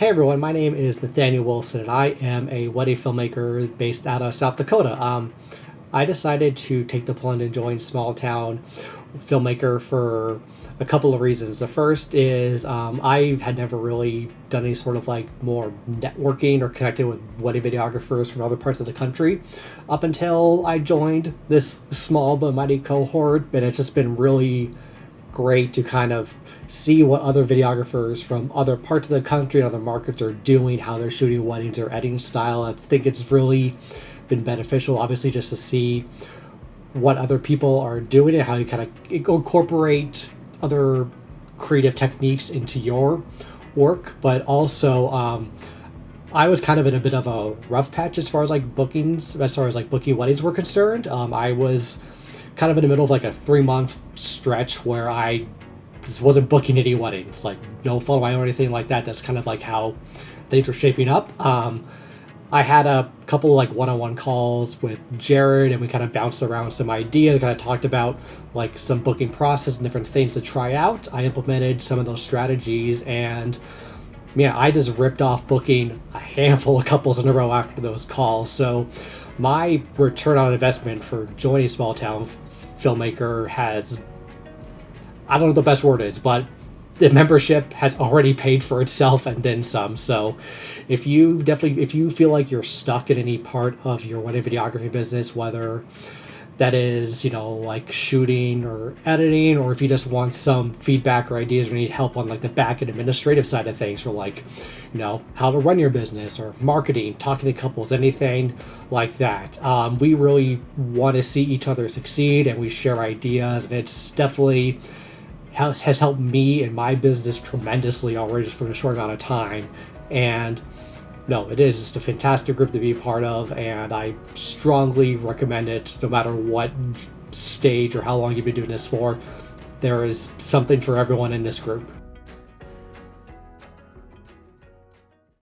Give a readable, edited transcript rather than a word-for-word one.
Hey everyone, my name is Nathaniel Wilson, and I am a wedding filmmaker based out of South Dakota. I decided to take the plunge and join small town filmmaker for a couple of reasons. The first is I had never really done any sort of like more networking or connected with wedding videographers from other parts of the country up until I joined this small but mighty cohort, and it's just been really great to kind of see what other videographers from other parts of the country and other markets are doing, how they're shooting weddings, their editing style. I think it's really been beneficial, obviously, just to see what other people are doing and how you kind of incorporate other creative techniques into your work. But also, I was kind of in a bit of a rough patch as far as like bookings, as far as like booking weddings were concerned. I was kind of in the middle of like a 3-month stretch where I just wasn't booking any weddings, like no follow my own or anything like that. That's kind of like how things were shaping up. I had a couple like one-on-one calls with Jared, and we kind of bounced around some ideas, kind of talked about like some booking process and different things to try out. I implemented some of those strategies, and yeah, I just ripped off booking a handful of couples in a row after those calls. So my return on investment for joining small town filmmaker has, I don't know what the best word is, but the membership has already paid for itself and then some. So if you feel like you're stuck in any part of your wedding videography business, whether that is, like shooting or editing, or if you just want some feedback or ideas or need help on like the back and administrative side of things, or like, how to run your business or marketing, talking to couples, anything like that. We really want to see each other succeed, and we share ideas, and it's definitely has helped me and my business tremendously already just for a short amount of time. And no, it is just a fantastic group to be a part of, and I strongly recommend it no matter what stage or how long you've been doing this for. There is something for everyone in this group.